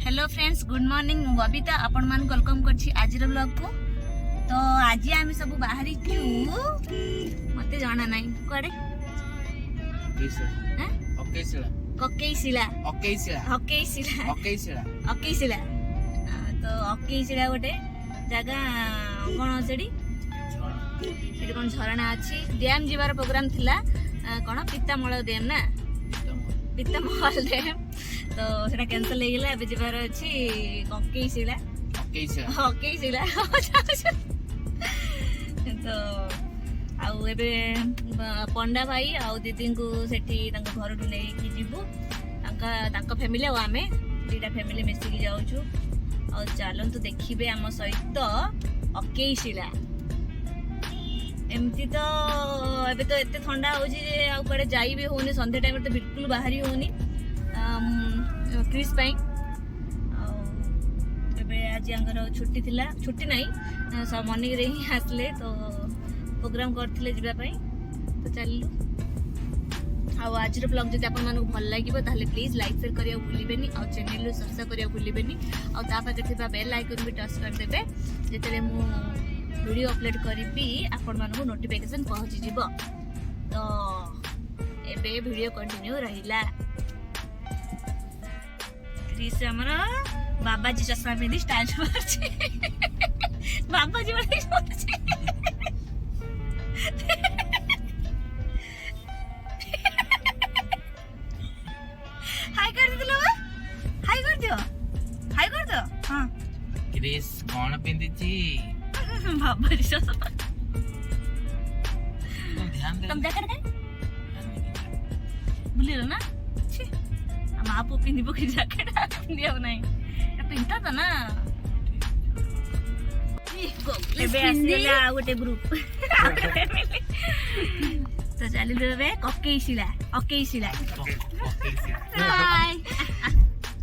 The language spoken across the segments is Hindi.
Hello friends, good morning. मु बबीता आपण मान वेलकम करछि आज ब्लॉग को। तो आज आम सब बाहरी मते जाना नहीं कड़े तो अकेईशिला गोटे जगह कौन से कौन झरणा अच्छी डैम जीवार प्रोग्राम थिला कौन पीतामल डैम ना पीतामल डैम तो सेटा कैंसिल हो गला। एबे जीवार अछि अकेईशिला तो आउ एबे पंडा भाई आउ दीदी को सेठी तांका घर टू नहीं जीवु तांका फैमिली आ आमे दीटा फैमिली मिसिकी जाउछु। आ चलंतु देखिबे आम सहित अकेईशिला। एमती तो एबे तो एते ठंडा होजी जे आ कड़े जाई भी होनी संध्या टाइम तो बिल्कुल बाहरी होनी क्रिस पाई। एबे आज अंगर छुट्टी थिला छुट्टी नहीं सब मॉर्निंग रे ही आसले तो प्रोग्राम करथिले जिबा पई तो चललु। आ आज रो ब्लॉग जदि आपन मानको भल लागिबो ताले प्लीज लाइक शेयर करिया भूलिबेनी आ चैनल रो सब्सक्राइब करिया भूलिबेनी आ ता पाके थिबा बेल आइकन भी टच कर देबे जेतले मु वीडियो अपलोड करिबी आपन मानको नोटिफिकेशन पहुंची जिवो। तो एबे वीडियो कंटिन्यू रहिला। क्रिस हमरा बाबाजी चश्मा पिंदी स्टाइल मारछि बाबाजी वाली सोचछि हाय कर दिलो हाय कर दियो हां क्रिस कौन पिंदी छी बाबाजी चश्मा ध्यान दे तुम देखर के बुलिलो ना छी हम आप पिंदी पके जैकेट पिंदियो नहीं पिंता था ना एबे आसीला गोटे ग्रुप तो चली देबे अकेईशिला हाय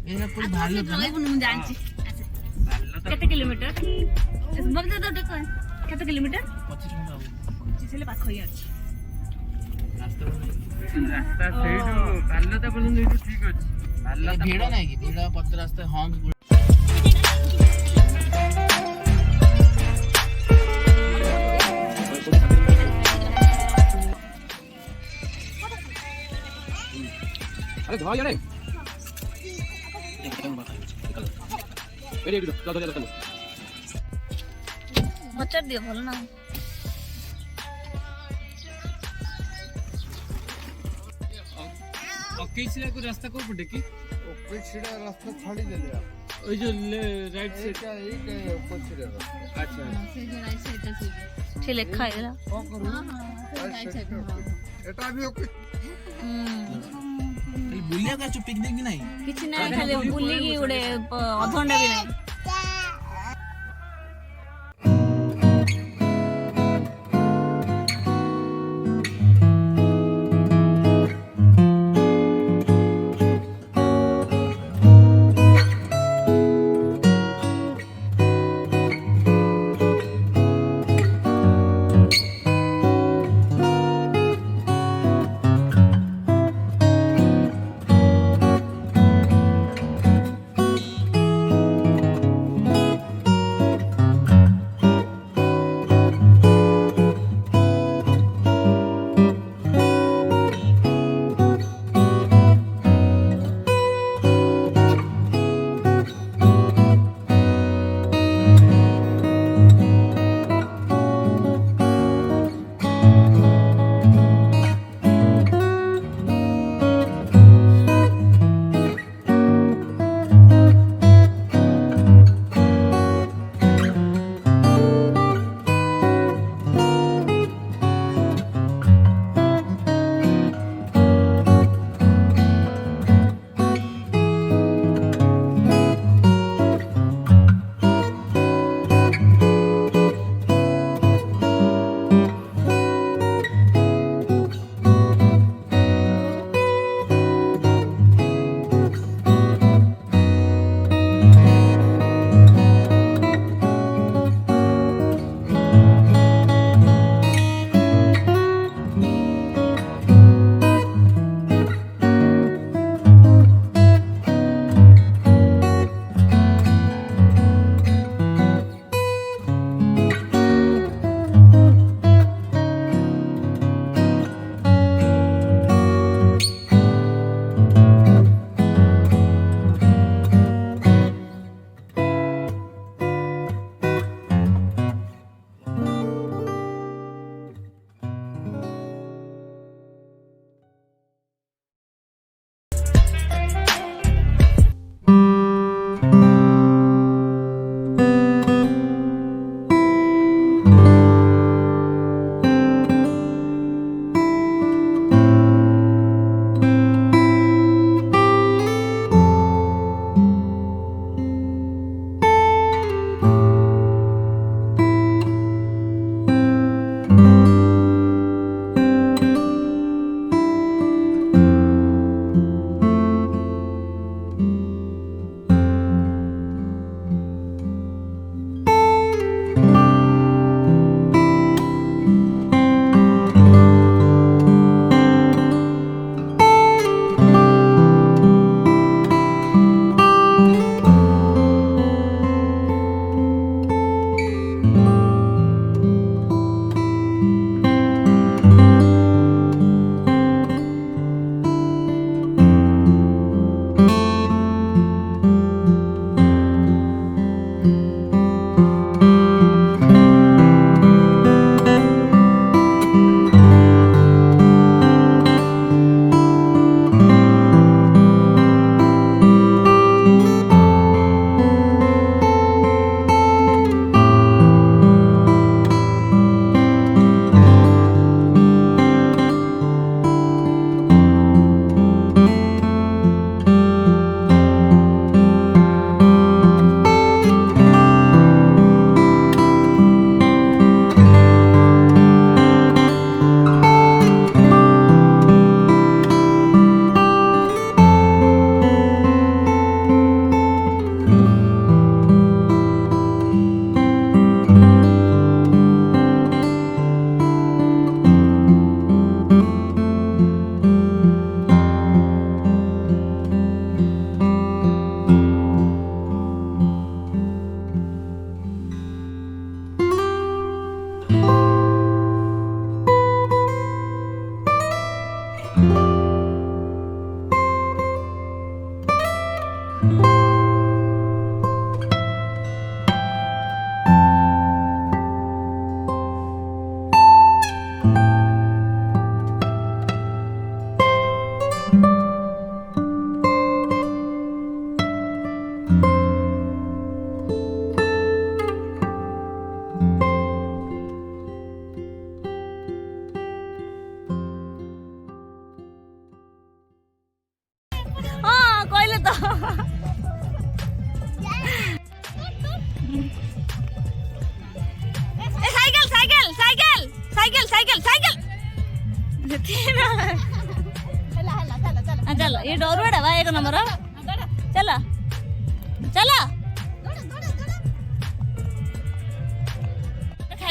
ये कोई भालो तो मैं जानची केते किलोमीटर बबदा तो देखो केते किलोमीटर 25 मिनिट 25 ले पाखो अछि रास्ता सेठू भालो त पर्यंत एठू ठीक अछि भालो भीड़ नाही कि भीड़ पत्र रास्ता हॉर्न अरे धोया रे बचर दियो भल ना अकेईशिला को रास्ता को पटे की अकेईशिला रास्ता छाड़ी देले ओइ जो राइट साइड एटा एक पछरे अच्छा से जो राइट साइड से ठीक लिखा है ना को करू राइट साइड एटा भी ओके बुलिया का पिकनिक भी नहीं किछ नहीं खाली बुली की उडे अधंडा भी नहीं।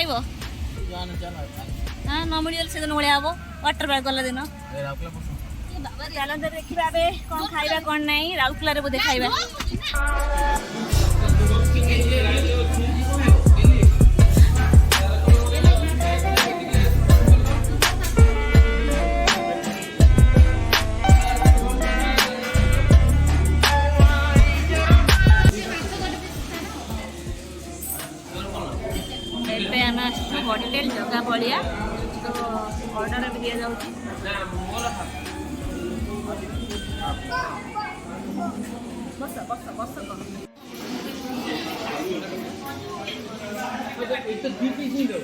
खाइबो हाँ न मिल से दिन भाया हम वाटर पार्क गला दिन चलते देखा कौन खाइबा कौन नहीं राउरकेला बोधे खाइबा होटेल जगाबलिया तो ऑर्डर भी दिया जाउची बस बस बस एक तो 3 पीस नहीं दो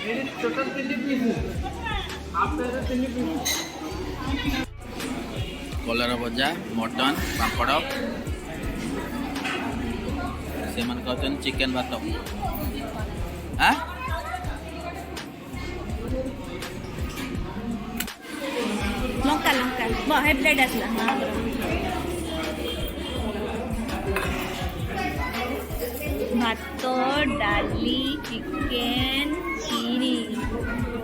मेरे total 3 piece after 3 piece colour भजा मटन पापड़ से मन कहते चिकन भात हाँ लंका लंका बहे प्लेट आसला भात डाली चिकेन खीरी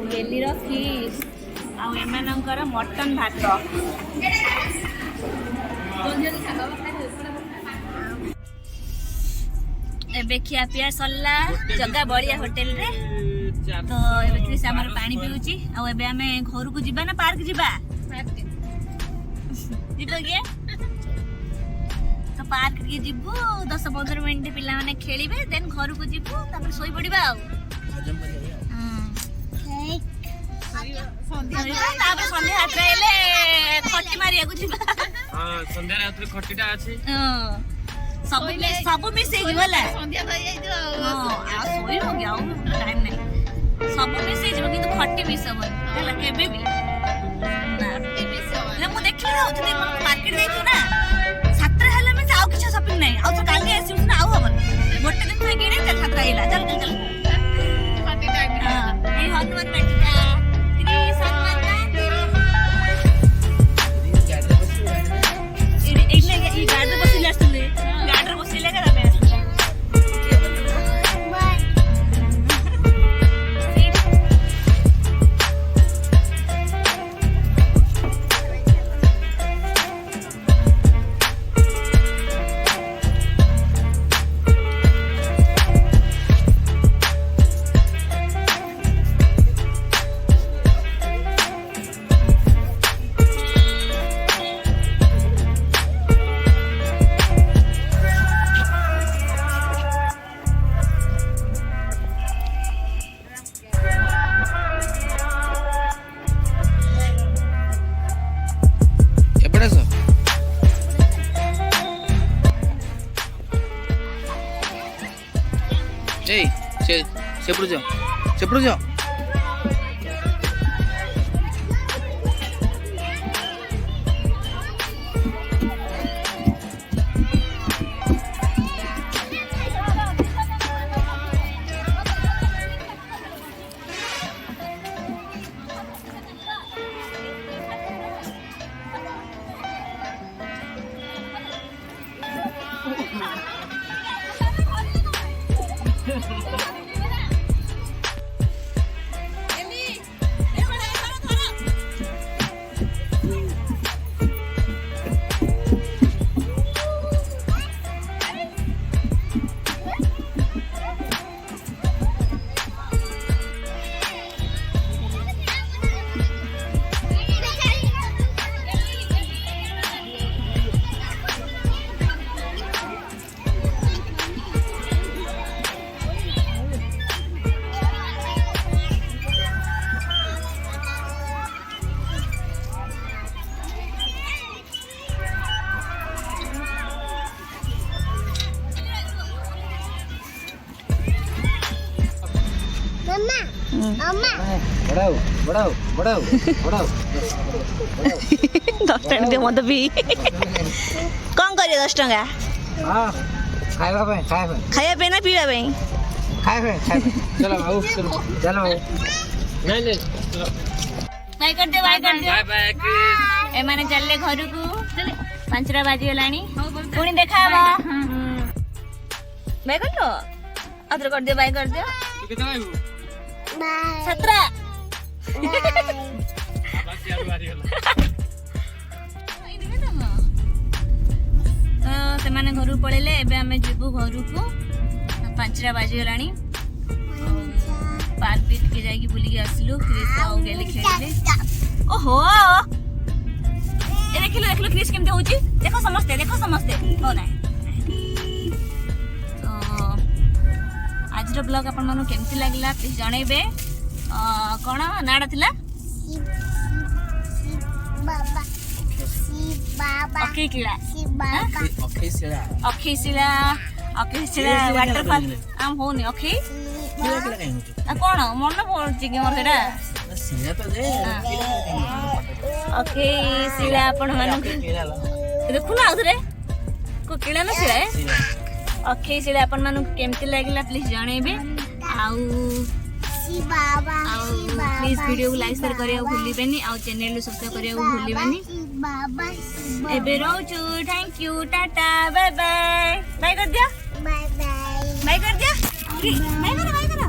बेली फिश आमर मटन भात एबे खिया पिया सरला जगाबलिया होटेल रे तो एबे क्रिस हमर पानी पिउची आ एबे हमें घर को जिबा ना पार्क जिबा जिबा के तो पार्क के जिबू 10-15 मिनिट पिला माने खेलिबे देन घर को जिबू तापर सोई पड़िबा आ तापर संध्या हाथ आइले खट्टी मारिया को जिबा हां संध्या रात रे खट्टीटा अछि सब मिस होला संध्या भई जाई आ सोई हो गया टाइम नहीं सब मिस किंतु खट्टी मिस होला केबे भी ना मु देखि ना जदी मार्केट जाई ना छात्र हला में आउ किछ शॉपिंग नहीं आउ तो काली आसी ना आउ हमन गोटे दिन में किने चल छात्र आइला चल चल चल खट्टी टाइम ए हनुमान बैठा श्री सन्मान ई गाड़ी बसिला सुले गाड़ी बसिला का तबे చెప్పుడు జా बढ़ाओ बढ़ाओ बढ़ाओ बढ़ाओ 10 टका दे मत भी कौन करे 10 टका हां खाइबा पे खाइबा पे ना पीबा पे खाइबा चलो बाबू चलो नहीं नहीं बाय कर दे बाय बाय ए माने चलले घर को 5टा बाजी गलानी पुणी देखा बा बाय कर लो अदर कर दियो बाय कर दियो तू कितना आइबू 17 बाकी आरो बारी होला तो सेमाने घर पळेले एबे आमे जिबु घर को 5टा बाजी गलानी पार्क पीट के जाई बुली के आसलु क्रिस आउ गेले खेले ओहो ए देखिलो क्रिस केमते होची देखो समझते हो ना तो आज रो ब्लॉग अपन मानु केमती लागला प्लीज जणैबे कोन नाडा थिला अकेकिला अकेशिला वाटरफॉल आम होनी अखे कौन मन पड़ुची कि मोर हेडा अकेशिला आपण मानु देखुना आउथरे को किला न छिला अकेशिला आपण मानु केमती लागला प्लीज जणैबे आउ प्लीज वीडियो को लाइक शेयर करिया भूलिबेनी आ चैनल को सब्सक्राइब करिया भूलिबेनी एबे रहूछु thank you tata bye bye bye कर दिया बाय कर दिया बाय करो